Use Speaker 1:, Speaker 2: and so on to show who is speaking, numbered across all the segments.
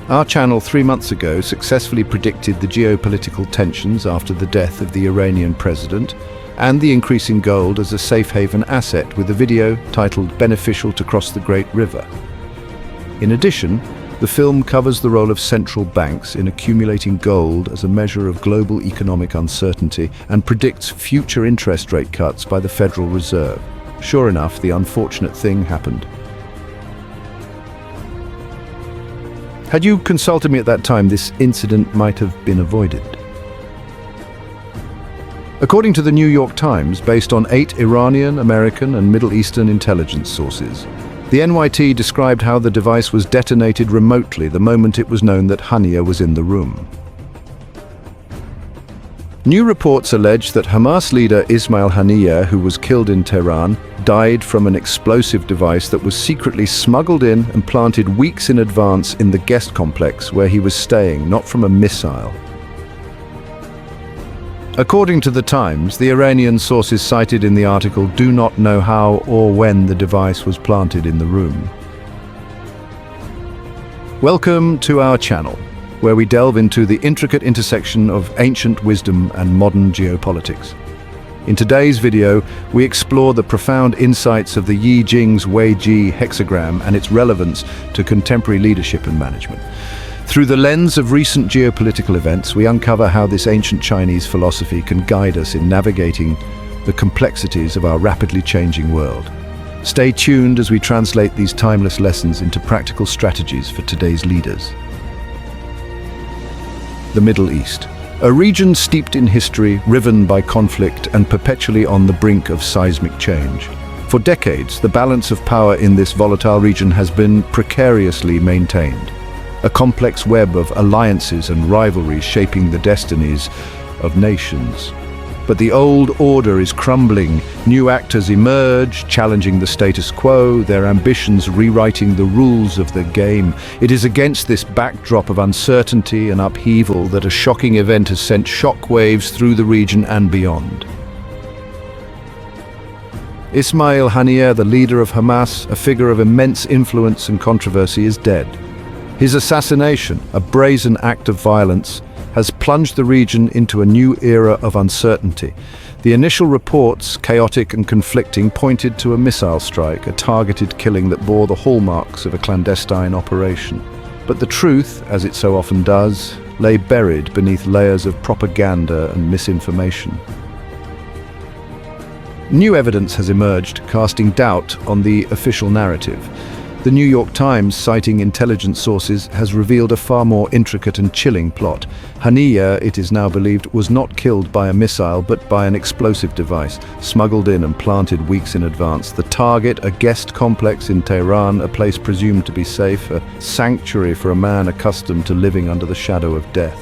Speaker 1: Our channel 3 months ago successfully predicted the geopolitical tensions after the death of the Iranian president and the increase in gold as a safe haven asset with a video titled "Beneficial to Cross the Great River." In addition, the film covers the role of central banks in accumulating gold as a measure of global economic uncertainty and predicts future interest rate cuts by the Federal Reserve. Sure enough, the unfortunate thing happened. Had you consulted me at that time, this incident might have been avoided. According to the New York Times, based on 8 Iranian, American, and Middle Eastern intelligence sources, the NYT described how the device was detonated remotely the moment it was known that Haniyeh was in the room. New reports allege that Hamas leader Ismail Haniyeh, who was killed in Tehran, died from an explosive device that was secretly smuggled in and planted weeks in advance in the guest complex where he was staying, not from a missile. According to the Times, the Iranian sources cited in the article do not know how or when the device was planted in the room. Welcome to our channel, where we delve into the intricate intersection of ancient wisdom and modern geopolitics. In today's video, we explore the profound insights of the Yi Jing's Wei Ji hexagram and its relevance to contemporary leadership and management. Through the lens of recent geopolitical events, we uncover how this ancient Chinese philosophy can guide us in navigating the complexities of our rapidly changing world. Stay tuned as we translate these timeless lessons into practical strategies for today's leaders. The Middle East, a region steeped in history, riven by conflict, and perpetually on the brink of seismic change. For decades, the balance of power in this volatile region has been precariously maintained. A complex web of alliances and rivalries shaping the destinies of nations. But the old order is crumbling. New actors emerge, challenging the status quo, their ambitions rewriting the rules of the game. It is against this backdrop of uncertainty and upheaval that a shocking event has sent shockwaves through the region and beyond. Ismail Haniyeh, the leader of Hamas, a figure of immense influence and controversy, is dead. His assassination, a brazen act of violence, has plunged the region into a new era of uncertainty. The initial reports, chaotic and conflicting, pointed to a missile strike, a targeted killing that bore the hallmarks of a clandestine operation. But the truth, as it so often does, lay buried beneath layers of propaganda and misinformation. New evidence has emerged, casting doubt on the official narrative. The New York Times, citing intelligence sources, has revealed a far more intricate and chilling plot. Haniyeh, it is now believed, was not killed by a missile but by an explosive device, smuggled in and planted weeks in advance. The target, a guest complex in Tehran, a place presumed to be safe, a sanctuary for a man accustomed to living under the shadow of death.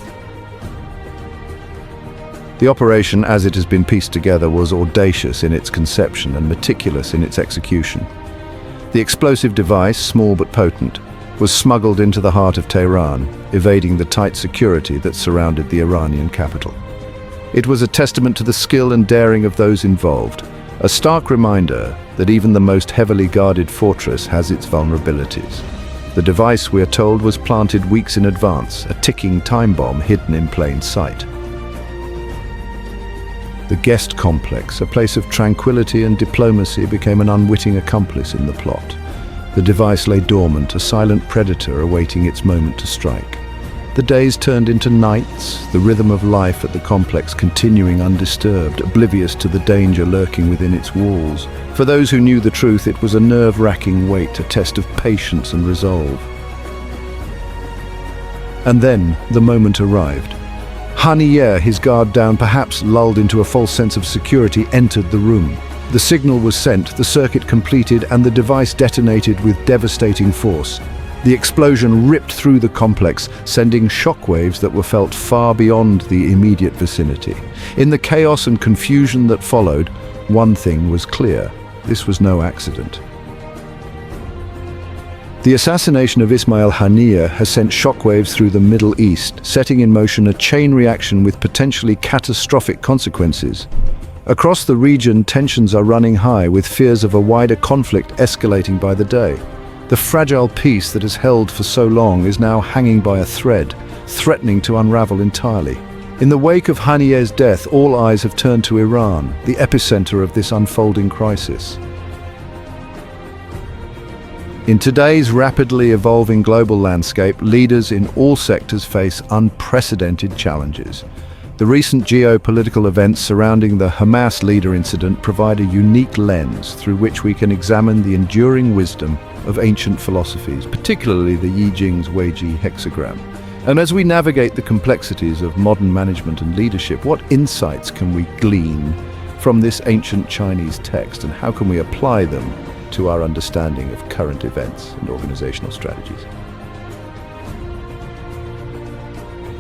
Speaker 1: The operation, as it has been pieced together, was audacious in its conception and meticulous in its execution. The explosive device, small but potent, was smuggled into the heart of Tehran, evading the tight security that surrounded the Iranian capital. It was a testament to the skill and daring of those involved, a stark reminder that even the most heavily guarded fortress has its vulnerabilities. The device, we are told, was planted weeks in advance, a ticking time bomb hidden in plain sight. The guest complex, a place of tranquility and diplomacy, became an unwitting accomplice in the plot. The device lay dormant, a silent predator awaiting its moment to strike. The days turned into nights, the rhythm of life at the complex continuing undisturbed, oblivious to the danger lurking within its walls. For those who knew the truth, it was a nerve-wracking wait, a test of patience and resolve. And then the moment arrived. Haniyeh, his guard down, perhaps lulled into a false sense of security, entered the room. The signal was sent, the circuit completed, and the device detonated with devastating force. The explosion ripped through the complex, sending shockwaves that were felt far beyond the immediate vicinity. In the chaos and confusion that followed, one thing was clear: this was no accident. The assassination of Ismail Haniyeh has sent shockwaves through the Middle East, setting in motion a chain reaction with potentially catastrophic consequences. Across the region, tensions are running high, with fears of a wider conflict escalating by the day. The fragile peace that has held for so long is now hanging by a thread, threatening to unravel entirely. In the wake of Haniyeh's death, all eyes have turned to Iran, the epicenter of this unfolding crisis. In today's rapidly evolving global landscape, leaders in all sectors face unprecedented challenges. The recent geopolitical events surrounding the Hamas leader incident provide a unique lens through which we can examine the enduring wisdom of ancient philosophies, particularly the Yi Jing's Wei Ji hexagram. And as we navigate the complexities of modern management and leadership, what insights can we glean from this ancient Chinese text, and how can we apply them to our understanding of current events and organizational strategies?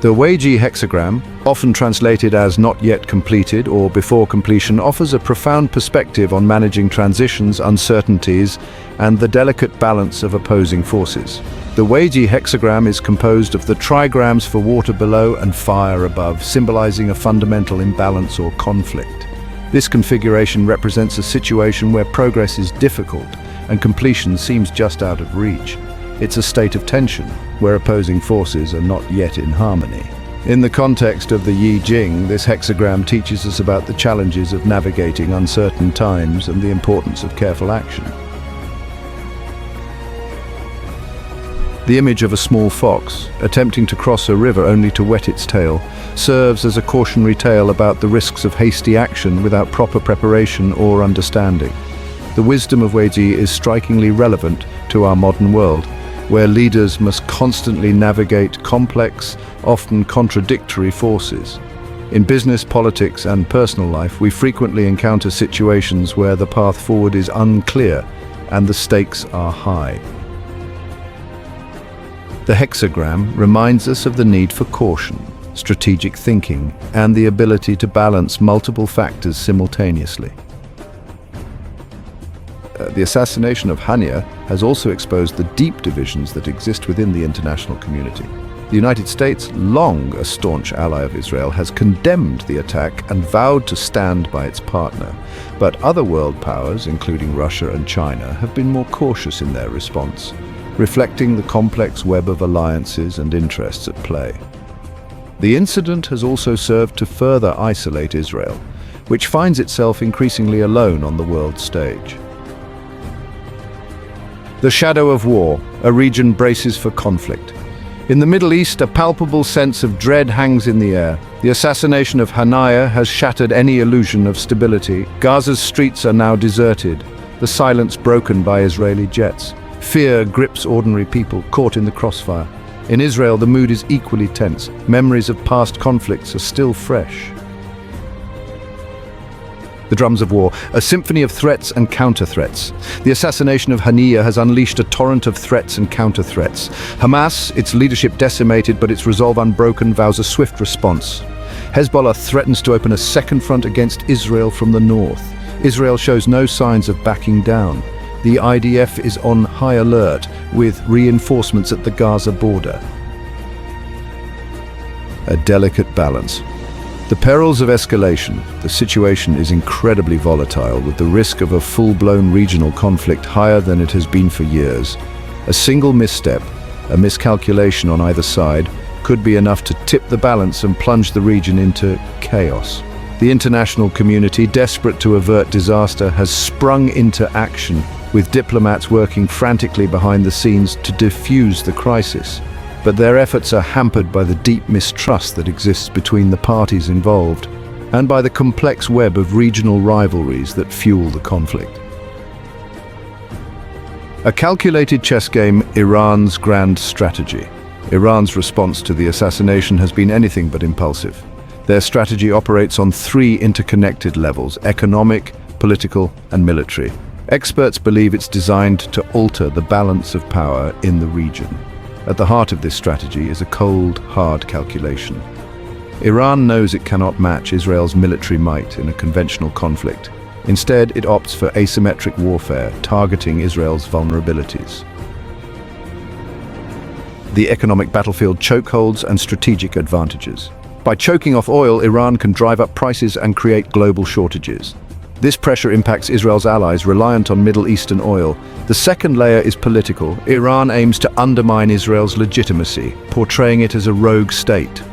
Speaker 1: The Wei Ji hexagram, often translated as not yet completed or before completion, offers a profound perspective on managing transitions, uncertainties, and the delicate balance of opposing forces. The Wei Ji hexagram is composed of the trigrams for water below and fire above, symbolizing a fundamental imbalance or conflict. This configuration represents a situation where progress is difficult and completion seems just out of reach. It's a state of tension, where opposing forces are not yet in harmony. In the context of the Yi Jing, this hexagram teaches us about the challenges of navigating uncertain times and the importance of careful action. The image of a small fox, attempting to cross a river only to wet its tail, serves as a cautionary tale about the risks of hasty action without proper preparation or understanding. The wisdom of Wei Ji is strikingly relevant to our modern world, where leaders must constantly navigate complex, often contradictory forces. In business, politics, and personal life, we frequently encounter situations where the path forward is unclear and the stakes are high. The hexagram reminds us of the need for caution, strategic thinking, and the ability to balance multiple factors simultaneously. The assassination of Haniyeh has also exposed the deep divisions that exist within the international community. The United States, long a staunch ally of Israel, has condemned the attack and vowed to stand by its partner. But other world powers, including Russia and China, have been more cautious in their response, reflecting the complex web of alliances and interests at play. The incident has also served to further isolate Israel, which finds itself increasingly alone on the world stage. The shadow of war, a region braces for conflict. In the Middle East, a palpable sense of dread hangs in the air. The assassination of Haniyeh has shattered any illusion of stability. Gaza's streets are now deserted, the silence broken by Israeli jets. Fear grips ordinary people caught in the crossfire. In Israel, the mood is equally tense. Memories of past conflicts are still fresh. The drums of war, a symphony of threats and counter-threats. The assassination of Haniyeh has unleashed a torrent of threats and counter-threats. Hamas, its leadership decimated but its resolve unbroken, vows a swift response. Hezbollah threatens to open a second front against Israel from the north. Israel shows no signs of backing down. The IDF is on high alert, with reinforcements at the Gaza border. A delicate balance. The perils of escalation. The situation is incredibly volatile, with the risk of a full-blown regional conflict higher than it has been for years. A single misstep, a miscalculation on either side, could be enough to tip the balance and plunge the region into chaos. The international community, desperate to avert disaster, has sprung into action, with diplomats working frantically behind the scenes to defuse the crisis. But their efforts are hampered by the deep mistrust that exists between the parties involved, and by the complex web of regional rivalries that fuel the conflict. A calculated chess game, Iran's grand strategy. Iran's response to the assassination has been anything but impulsive. Their strategy operates on three interconnected levels: economic, political, and military. Experts believe it's designed to alter the balance of power in the region. At the heart of this strategy is a cold, hard calculation. Iran knows it cannot match Israel's military might in a conventional conflict. Instead, it opts for asymmetric warfare, targeting Israel's vulnerabilities. The economic battlefield: chokeholds and strategic advantages. By choking off oil, Iran can drive up prices and create global shortages. This pressure impacts Israel's allies reliant on Middle Eastern oil. The second layer is political. Iran aims to undermine Israel's legitimacy, portraying it as a rogue state.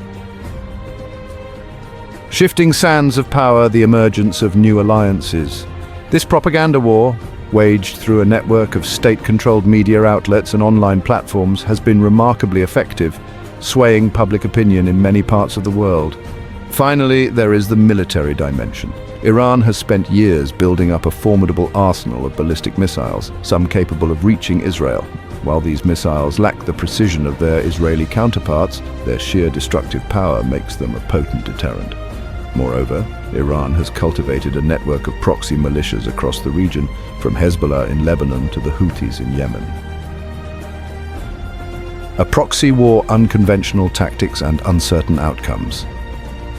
Speaker 1: Shifting sands of power, the emergence of new alliances. This propaganda war, waged through a network of state-controlled media outlets and online platforms, has been remarkably effective, swaying public opinion in many parts of the world. Finally, there is the military dimension. Iran has spent years building up a formidable arsenal of ballistic missiles, some capable of reaching Israel. While these missiles lack the precision of their Israeli counterparts, their sheer destructive power makes them a potent deterrent. Moreover, Iran has cultivated a network of proxy militias across the region, from Hezbollah in Lebanon to the Houthis in Yemen. A proxy war, unconventional tactics and uncertain outcomes.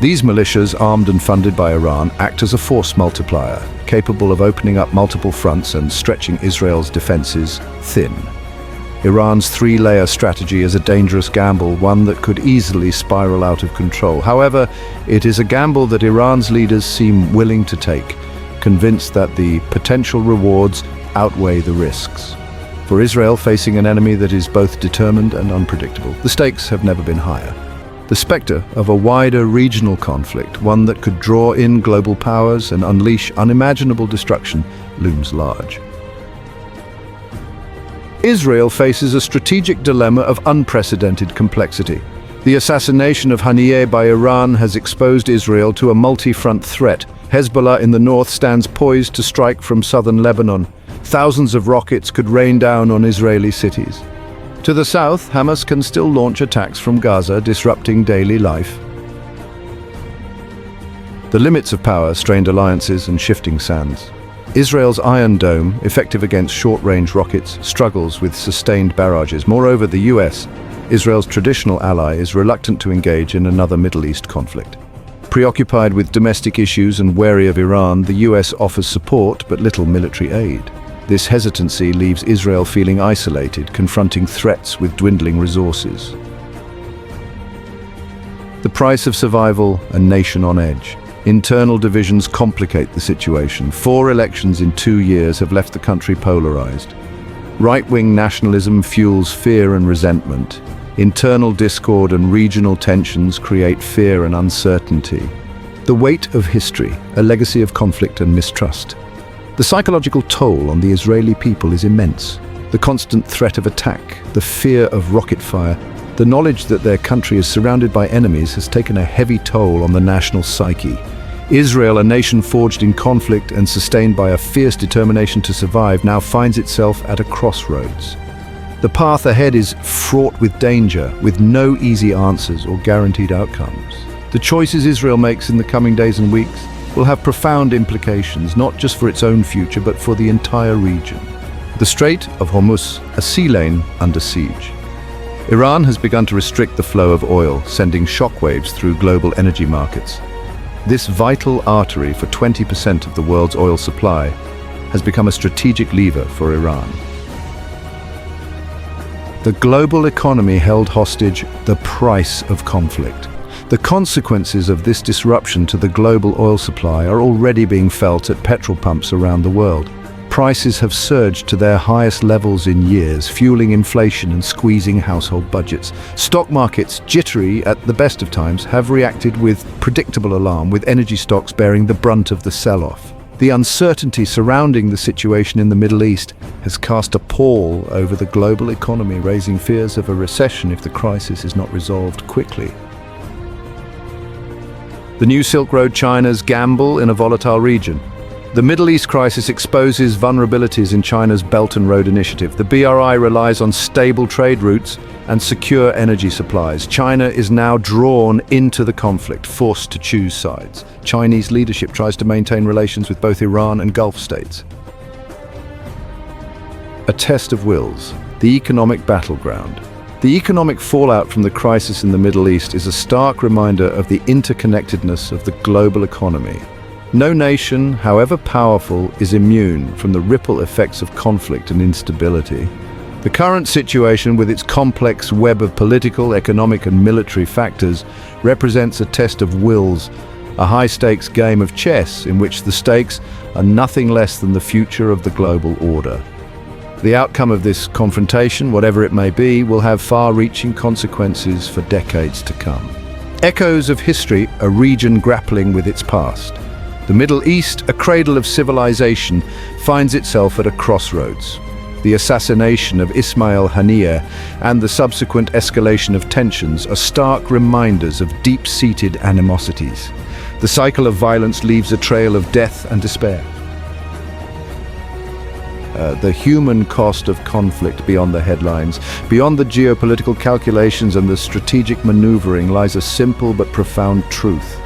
Speaker 1: These militias, armed and funded by Iran, act as a force multiplier, capable of opening up multiple fronts and stretching Israel's defenses thin. Iran's three-layer strategy is a dangerous gamble, one that could easily spiral out of control. However, it is a gamble that Iran's leaders seem willing to take, convinced that the potential rewards outweigh the risks. For Israel, facing an enemy that is both determined and unpredictable, the stakes have never been higher. The specter of a wider regional conflict, one that could draw in global powers and unleash unimaginable destruction, looms large. Israel faces a strategic dilemma of unprecedented complexity. The assassination of Haniyeh by Iran has exposed Israel to a multi-front threat. Hezbollah in the north stands poised to strike from southern Lebanon. Thousands of rockets could rain down on Israeli cities. To the south, Hamas can still launch attacks from Gaza, disrupting daily life. The limits of power, strained alliances, and shifting sands. Israel's Iron Dome, effective against short-range rockets, struggles with sustained barrages. Moreover, the US, Israel's traditional ally, is reluctant to engage in another Middle East conflict. Preoccupied with domestic issues and wary of Iran, the US offers support but little military aid. This hesitancy leaves Israel feeling isolated, confronting threats with dwindling resources. The price of survival, a nation on edge. Internal divisions complicate the situation. 4 elections in 2 years have left the country polarized. Right-wing nationalism fuels fear and resentment. Internal discord and regional tensions create fear and uncertainty. The weight of history, a legacy of conflict and mistrust. The psychological toll on the Israeli people is immense. The constant threat of attack, the fear of rocket fire, the knowledge that their country is surrounded by enemies has taken a heavy toll on the national psyche. Israel, a nation forged in conflict and sustained by a fierce determination to survive, now finds itself at a crossroads. The path ahead is fraught with danger, with no easy answers or guaranteed outcomes. The choices Israel makes in the coming days and weeks will have profound implications, not just for its own future, but for the entire region. The Strait of Hormuz, a sea lane under siege. Iran has begun to restrict the flow of oil, sending shockwaves through global energy markets. This vital artery for 20% of the world's oil supply has become a strategic lever for Iran. The global economy held hostage, the price of conflict. The consequences of this disruption to the global oil supply are already being felt at petrol pumps around the world. Prices have surged to their highest levels in years, fueling inflation and squeezing household budgets. Stock markets, jittery at the best of times, have reacted with predictable alarm, with energy stocks bearing the brunt of the sell-off. The uncertainty surrounding the situation in the Middle East has cast a pall over the global economy, raising fears of a recession if the crisis is not resolved quickly. The new Silk Road, China's gamble in a volatile region. The Middle East crisis exposes vulnerabilities in China's Belt and Road Initiative. The BRI relies on stable trade routes and secure energy supplies. China is now drawn into the conflict, forced to choose sides. Chinese leadership tries to maintain relations with both Iran and Gulf states. A test of wills, the economic battleground. The economic fallout from the crisis in the Middle East is a stark reminder of the interconnectedness of the global economy. No nation, however powerful, is immune from the ripple effects of conflict and instability. The current situation, with its complex web of political, economic, and military factors, represents a test of wills, a high-stakes game of chess in which the stakes are nothing less than the future of the global order. The outcome of this confrontation, whatever it may be, will have far-reaching consequences for decades to come. Echoes of history, a region grappling with its past. The Middle East, a cradle of civilization, finds itself at a crossroads. The assassination of Ismail Haniyeh and the subsequent escalation of tensions are stark reminders of deep-seated animosities. The cycle of violence leaves a trail of death and despair. The human cost of conflict beyond the headlines, beyond the geopolitical calculations and the strategic maneuvering, lies a simple but profound truth.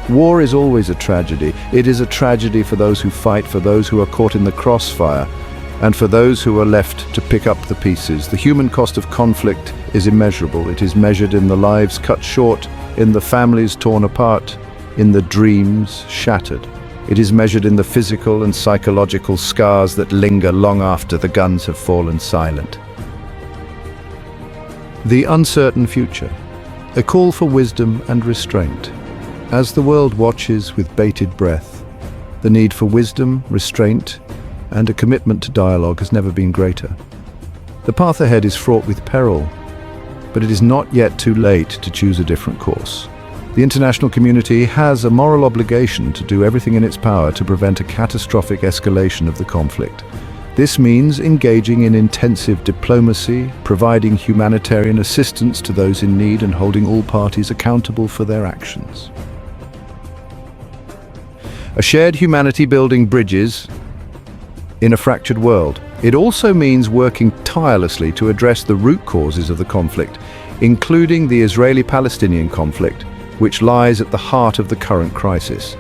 Speaker 1: War is always a tragedy. It is a tragedy for those who fight, for those who are caught in the crossfire, and for those who are left to pick up the pieces. The human cost of conflict is immeasurable. It is measured in the lives cut short, in the families torn apart, in the dreams shattered. It is measured in the physical and psychological scars that linger long after the guns have fallen silent. The uncertain future, a call for wisdom and restraint. As the world watches with bated breath, the need for wisdom, restraint, and a commitment to dialogue has never been greater. The path ahead is fraught with peril, but it is not yet too late to choose a different course. The international community has a moral obligation to do everything in its power to prevent a catastrophic escalation of the conflict. This means engaging in intensive diplomacy, providing humanitarian assistance to those in need, and holding all parties accountable for their actions. A shared humanity building bridges in a fractured world. It also means working tirelessly to address the root causes of the conflict, including the Israeli-Palestinian conflict, which lies at the heart of the current crisis.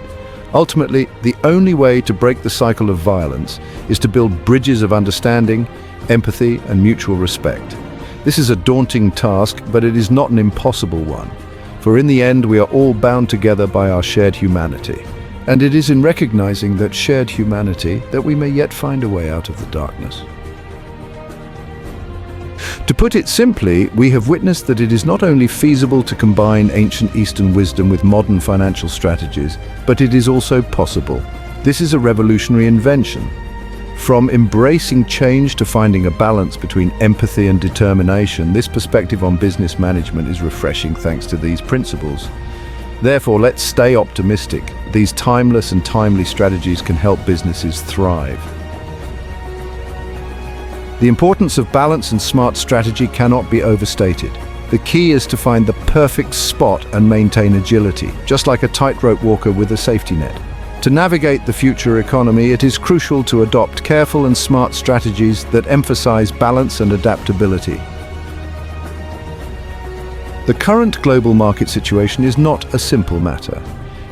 Speaker 1: Ultimately, the only way to break the cycle of violence is to build bridges of understanding, empathy, and mutual respect. This is a daunting task, but it is not an impossible one. For in the end, we are all bound together by our shared humanity. And it is in recognizing that shared humanity that we may yet find a way out of the darkness. To put it simply, we have witnessed that it is not only feasible to combine ancient Eastern wisdom with modern financial strategies, but it is also possible. This is a revolutionary invention. From embracing change to finding a balance between empathy and determination, this perspective on business management is refreshing thanks to these principles. Therefore, let's stay optimistic. These timeless and timely strategies can help businesses thrive. The importance of balance and smart strategy cannot be overstated. The key is to find the perfect spot and maintain agility, just like a tightrope walker with a safety net. To navigate the future economy, it is crucial to adopt careful and smart strategies that emphasize balance and adaptability. The current global market situation is not a simple matter.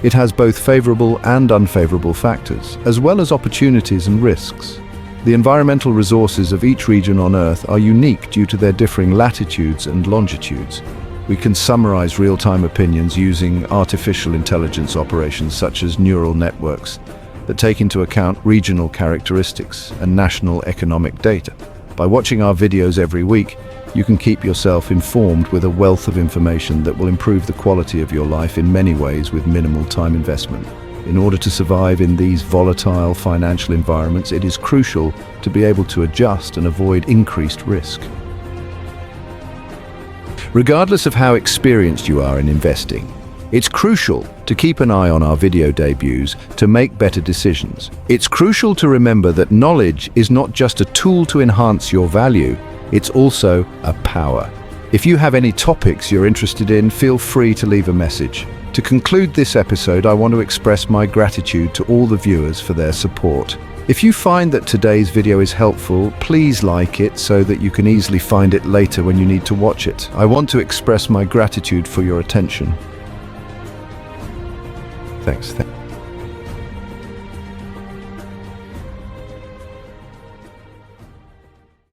Speaker 1: It has both favorable and unfavorable factors, as well as opportunities and risks. The environmental resources of each region on Earth are unique due to their differing latitudes and longitudes. We can summarize real-time opinions using artificial intelligence operations such as neural networks that take into account regional characteristics and national economic data. By watching our videos every week, you can keep yourself informed with a wealth of information that will improve the quality of your life in many ways with minimal time investment. In order to survive in these volatile financial environments, it is crucial to be able to adjust and avoid increased risk. Regardless of how experienced you are in investing, it's crucial to keep an eye on our video debuts to make better decisions. It's crucial to remember that knowledge is not just a tool to enhance your value, it's also a power. If you have any topics you're interested in, feel free to leave a message. To conclude this episode, I want to express my gratitude to all the viewers for their support. If you find that today's video is helpful, please like it so that you can easily find it later when you need to watch it. I want to express my gratitude for your attention. Thanks.